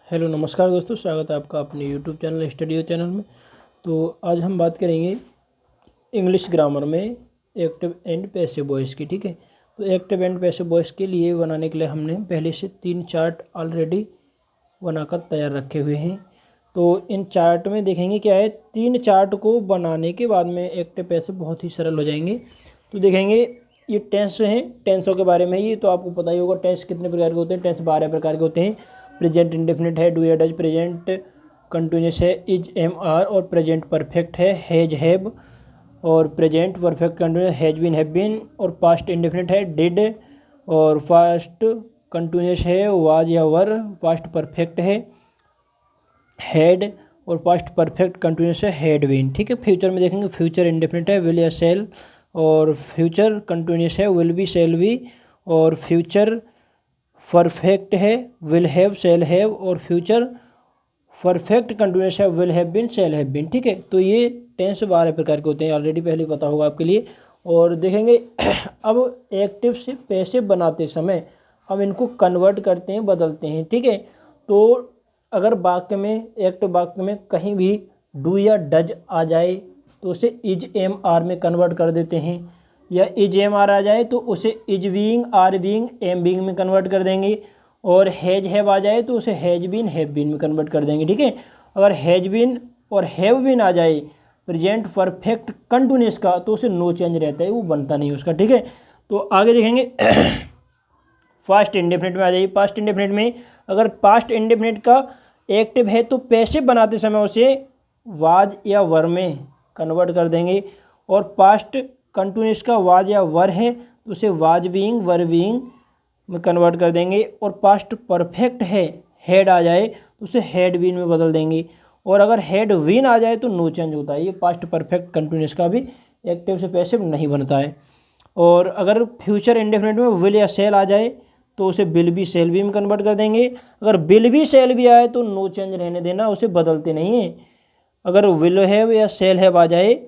Hello नमस्कार दोस्तों, स्वागत है आपका अपने यूट्यूब चैनल स्टडियो चैनल में। तो आज हम बात करेंगे इंग्लिश ग्रामर में एक्टिव एंड पैसिव वॉइस की। ठीक है, तो एक्टिव एंड पैसिव वॉइस के लिए बनाने के लिए हमने पहले से 3 चार्ट ऑलरेडी बनाकर तैयार रखे हुए हैं। तो इन चार्ट में देखेंगे क्या है, 3 चार्ट को बनाने के बाद में एक्टिव पैसिव बहुत ही सरल हो जाएंगे। तो देखेंगे ये टेंस हैं, टेंसों के बारे में ये तो आपको पता ही होगा। टेंस कितने प्रकार के होते हैं? टेंस 12 प्रकार के होते हैं। प्रेजेंट इंडेफिनिट है, डू या डज, प्रेजेंट कंटिन्यूस है, इज एम आर, और प्रेजेंट परफेक्ट है, हैज हैव, और present perfect continuous has been have been, और पास्ट इंडेफिनिट है, डिड, और पास्ट कंटिन्यूस है, वाज या वर, पास्ट परफेक्ट है, हैड, और पास्ट परफेक्ट कंटिन्यूस है, हैड बीन। ठीक है, फ्यूचर में देखेंगे फ्यूचर इंडेफिनिट है, विल या सेल, और फ्यूचर कंटिन्यूस है, विल बी सेल बी, और फ्यूचर परफेक्ट है, विल हैव सेल हैव, और फ्यूचर परफेक्ट कंटिन्यूस है, will have been shall have been. ठीक है, तो ये टेंस 12 प्रकार के होते हैं, ऑलरेडी पहले पता होगा आपके लिए। और देखेंगे अब एक्टिव से पैसिव बनाते समय हम इनको कन्वर्ट करते हैं, बदलते हैं। ठीक है, तो अगर वाक्य में, एक्टिव वाक्य में कहीं भी डू या डज आ जाए तो उसे इज एम आर में कन्वर्ट कर देते हैं, या इज एम आर आ जाए तो उसे is being, are being, am being में कन्वर्ट कर देंगे। और हैज हैव आ जाए तो उसे हैज बीन, हैव बीन में कन्वर्ट कर देंगे। ठीक है, अगर हैज बीन और हैव बीन आ जाए प्रेजेंट परफेक्ट कंटिन्यूस का तो उसे नो चेंज रहता है, वो बनता नहीं उसका। ठीक है, तो आगे देखेंगे पास्ट इंडेफिनिट में आ जाइए। पास्ट इंडेफिनिट में अगर पास्ट इंडेफिनिट का एक्टिव है तो पैसिव बनाते समय उसे वाज या वर में कन्वर्ट कर देंगे, और पास्ट कंटिन्यूस का वाज या वर है तो उसे वाज बीइंग, वर बीइंग में कन्वर्ट कर देंगे। और पास्ट परफेक्ट है, हेड आ जाए तो उसे हेड बीन में बदल देंगे। और अगर हेड बीन आ जाए तो नो चेंज होता है, ये पास्ट परफेक्ट कंटिन्यूस का भी एक्टिव से पैसिव नहीं बनता है। और अगर फ्यूचर इंडेफिनिट में विल या सेल आ जाए तो उसे विल बी सेल बी में कन्वर्ट कर देंगे। अगर विल बी सेल बी आए तो नो चेंज रहने देना, उसे बदलते नहीं है। अगर विल हैव या सेल हैव आ जाए,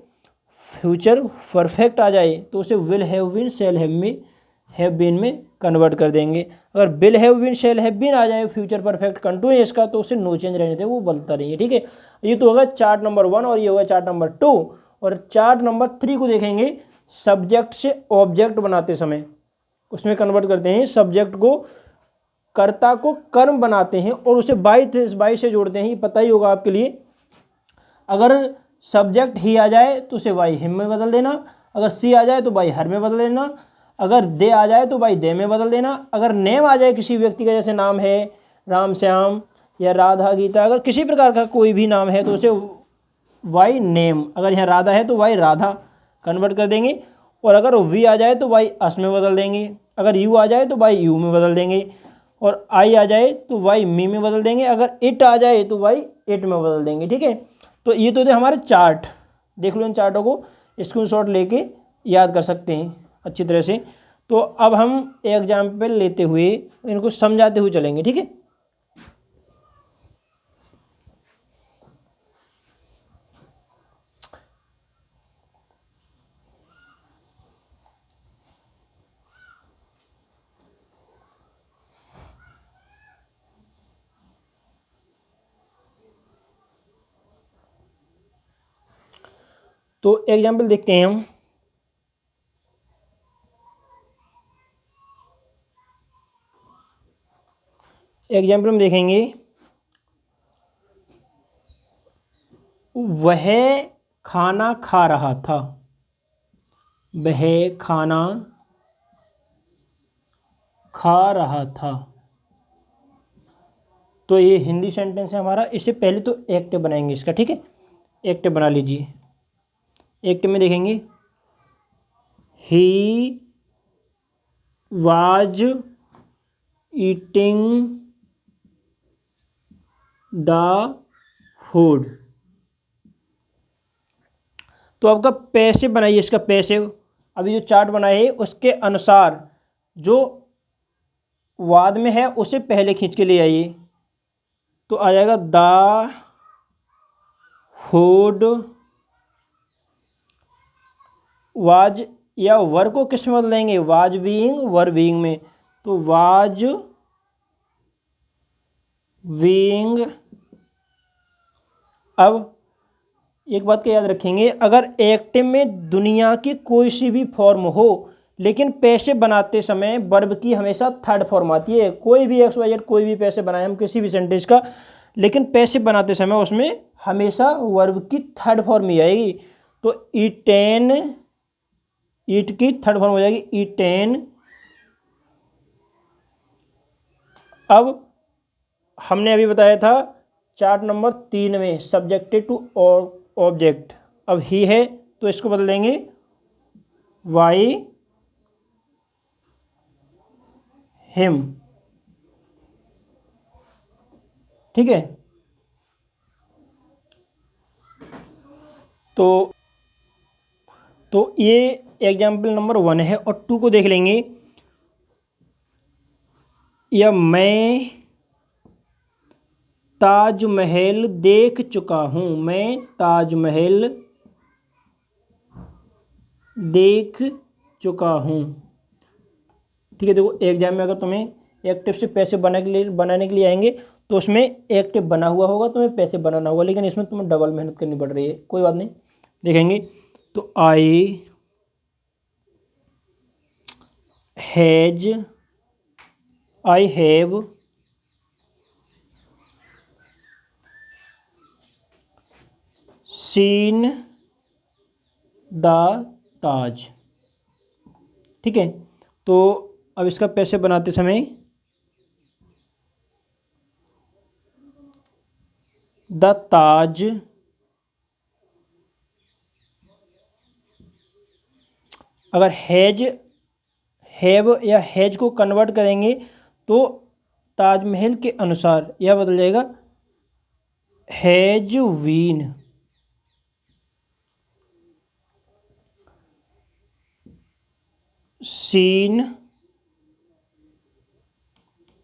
फ्यूचर परफेक्ट आ जाए तो उसे will have been, shall have been में कन्वर्ट कर देंगे। अगर will have been, shall have been आ जाए फ्यूचर परफेक्ट कंटिन्यूस का तो उसे नो चेंज रहने दें, वो बदलता नहीं है। ठीक है, ये तो होगा चार्ट नंबर 1 और ये होगा चार्ट नंबर 2। और चार्ट नंबर 3 को देखेंगे सब्जेक्ट से ऑब्जेक्ट बनाते समय, उसमें कन्वर्ट करते हैं। सब्जेक्ट को, कर्ता को कर्म बनाते हैं और उसे बाई से जोड़ते हैं, ये पता ही होगा आपके लिए। अगर सब्जेक्ट ही आ जाए तो उसे वाई हिम में बदल देना, अगर सी आ जाए तो वाई हर में बदल देना, अगर दे आ जाए तो वाई दे में बदल देना। अगर नेम आ जाए किसी व्यक्ति का, जैसे नाम है राम श्याम या राधा गीता, अगर किसी प्रकार का कोई भी नाम है तो उसे वाई नेम, अगर यहाँ राधा है तो वाई राधा कन्वर्ट कर देंगे। और अगर वी आ जाए तो वाई अस में बदल देंगे, अगर यू आ जाए तो वाई यू में बदल देंगे, और आई आ जाए तो वाई मी में बदल देंगे, अगर इट आ जाए तो वाई इट में बदल देंगे। ठीक है, तो ये तो थे हमारे चार्ट। देख लो इन चार्टों को स्क्रीनशॉट लेके याद कर सकते हैं अच्छी तरह से। तो अब हम एग्जाम्पल लेते हुए इनको समझाते हुए चलेंगे। ठीक है, तो एग्जाम्पल देखते हैं हम। एग्जाम्पल में देखेंगे वह खाना खा रहा था, वह खाना खा रहा था। तो ये हिंदी सेंटेंस है हमारा। इससे पहले तो एक्टिव बनाएंगे इसका। ठीक है, एक्टिव बना लीजिए। एक्टिव में देखेंगे he was eating the food. तो आपका पैसिव बनाइए इसका। पैसिव अभी जो चार्ट बनाए है उसके अनुसार जो वाद में है उसे पहले खींच के ले आइए, तो आ जाएगा द फूड वाज, या वर को किस में बदलेंगे? वाज बीइंग, वर बीइंग में। तो वाज विंग। अब एक बात का याद रखेंगे, अगर एक्टिव में दुनिया की कोई सी भी फॉर्म हो लेकिन पैसे बनाते समय वर्ब की हमेशा थर्ड फॉर्म आती है। कोई भी एक्स वाई जेड कोई भी पैसे बनाए हम किसी भी सेंटेंस का, लेकिन पैसे बनाते समय उसमें हमेशा वर्ब की थर्ड फॉर्म ही आएगी। तो ईटेन, ईट की थर्ड फॉर्म हो जाएगी ईटेन। अब हमने अभी बताया था चार्ट नंबर 3 में सब्जेक्टेड टू ऑब्जेक्ट, अब ही है तो इसको बदल देंगे वाई हिम। ठीक है, तो ये एग्जाम्पल नंबर 1 है। और 2 को देख लेंगे। या मैं ताजमहल देख चुका हूँ, मैं ताजमहल देख चुका हूँ। ठीक है, देखो एग्जाम में अगर तुम्हें एक्टिव से पैसे बनाने के लिए आएंगे तो उसमें एक्टिव बना हुआ होगा, तुम्हें पैसे बनाना होगा, लेकिन इसमें तुम्हें डबल मेहनत करनी पड़ रही है। कोई बात नहीं, देखेंगे। तो आई हैव सीन द ताज। ठीक है, तो अब इसका पैसे बनाते समय द ताज, अगर हैव या हैज को कन्वर्ट करेंगे तो ताजमहल के अनुसार यह बदल जाएगा हैज बीन। सीन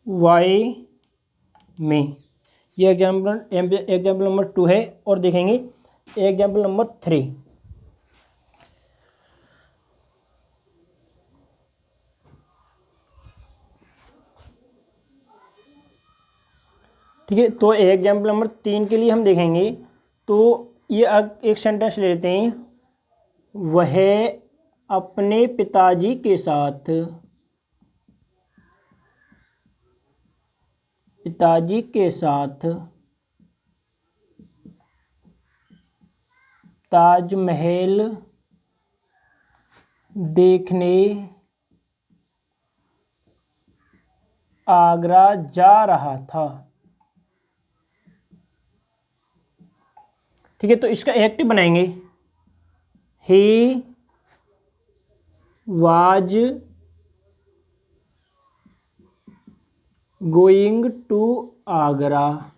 वाई में। ये एग्जाम्पल नंबर 2 है। और देखेंगे एग्जाम्पल नंबर 3। ठीक है, तो एग्जाम्पल नंबर 3 के लिए हम देखेंगे। तो ये एक सेंटेंस ले लेते हैं, वह अपने पिताजी के साथ, पिताजी के साथ ताजमहल देखने आगरा जा रहा था। ठीक है, तो इसका एक्टिव बनाएंगे he was going to Agra,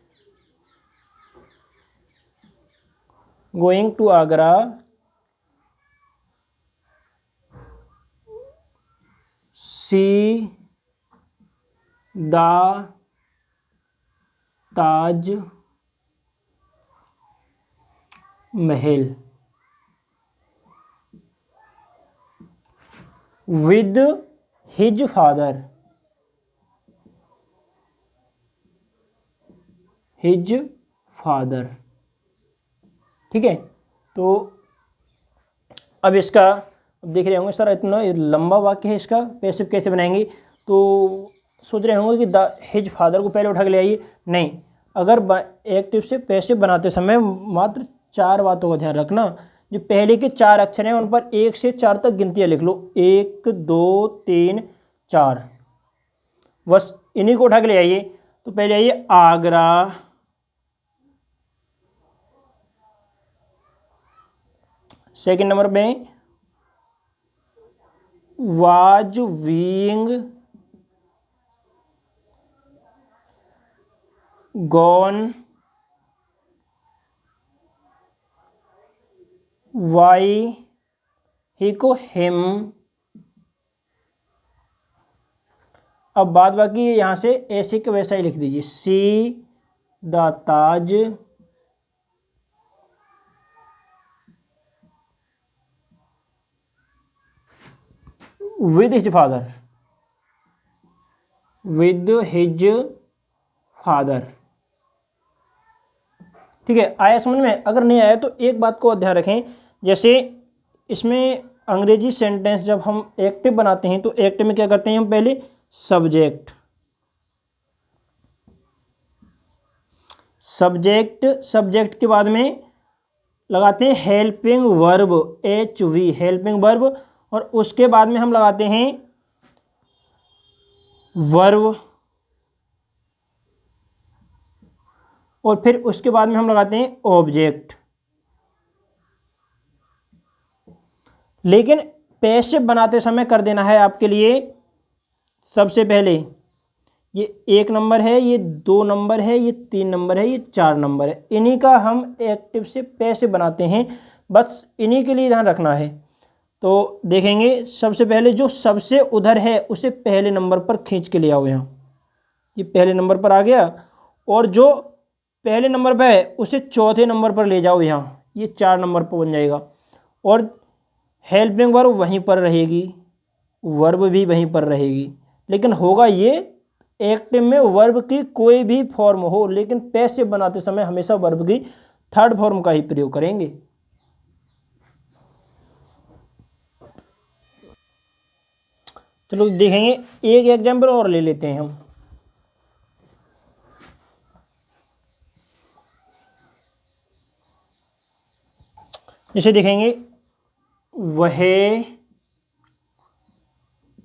going to Agra see the Taj Mahal with his father, his father. ठीक है, तो अब इसका अब देख रहे होंगे सर इतना लंबा वाक्य है, इसका पैसिव कैसे बनाएंगे। तो सोच रहे होंगे कि द हिज फादर को पहले उठा के ले आइए। नहीं, अगर एक्टिव से पैसिव बनाते समय मात्र 4 बातों का ध्यान रखना। जो पहले के 4 अक्षर हैं उन पर 1 से 4 तक गिनतियाँ लिख लो, 1 2 3 4, बस इन्हीं को उठा के ले आइए। तो पहले आइए आगरा, सेकंड नंबर पे was being gone, why he को हिम। अब बाद बाकी यहाँ से ऐसे के वैसा ही लिख दीजिए, सी the Taj with his father, with his father. ठीक है, आया समझ में? अगर नहीं आया तो एक बात को ध्यान रखें, जैसे इसमें अंग्रेजी सेंटेंस जब हम एक्टिव बनाते हैं तो एक्टिव में क्या करते हैं हम? पहले सब्जेक्ट, सब्जेक्ट के बाद में लगाते हैं helping verb, HV, helping verb, और उसके बाद में हम लगाते हैं वर्ब, और फिर उसके बाद में हम लगाते हैं ऑब्जेक्ट। लेकिन पैसिव बनाते समय कर देना है आपके लिए, सबसे पहले ये 1 नंबर है, ये 2 नंबर है, ये 3 नंबर है, ये 4 नंबर है, इन्हीं का हम एक्टिव से पैसिव बनाते हैं, बस इन्हीं के लिए ध्यान रखना है। तो देखेंगे सबसे पहले जो सबसे उधर है उसे पहले नंबर पर खींच के ले आओ, यहाँ ये पहले नंबर पर आ गया, और जो पहले नंबर पर है उसे चौथे नंबर पर ले जाओ, यहाँ ये 4 नंबर पर बन जाएगा, और हेल्पिंग वर्ब वहीं पर रहेगी, वर्ब भी वहीं पर रहेगी। लेकिन होगा ये एक्टिव में वर्ब की कोई भी फॉर्म हो, लेकिन पैसिव बनाते समय हमेशा वर्ब की थर्ड फॉर्म का ही प्रयोग करेंगे। चलो देखेंगे, एक एग्जाम्पल और ले लेते हैं हम। जैसे देखेंगे, वह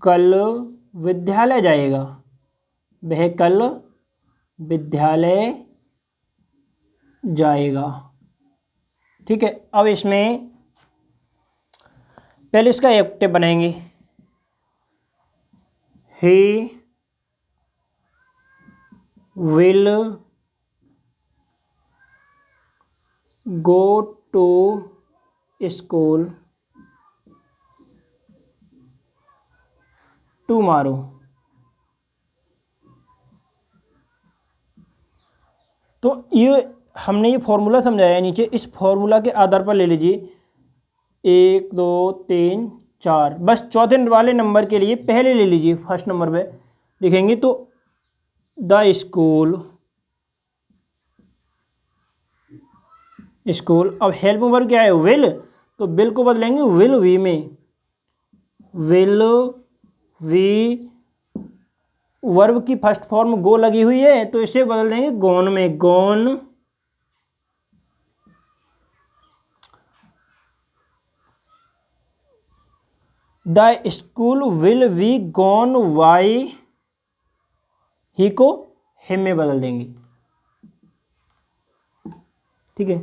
कल विद्यालय जाएगा, वह कल विद्यालय जाएगा। ठीक है, अब इसमें पहले इसका एक्टिव बनाएंगे, he will go to school tomorrow। तो ये हमने ये फॉर्मूला समझाया है नीचे, इस फॉर्मूला के आधार पर ले लीजिए 1 2 3 4, बस चौथे वाले नंबर के लिए पहले ले लीजिए, फर्स्ट नंबर पे लिखेंगे तो द स्कूल। अब हेल्प वर्ब क्या है? विल, तो विल को बदलेंगे विल वी में, विल वी, वर्ब की फर्स्ट फॉर्म गो लगी हुई है तो इसे बदल देंगे गॉन में, gone. The school will be gone by, he को हिम में बदल देंगे। ठीक है,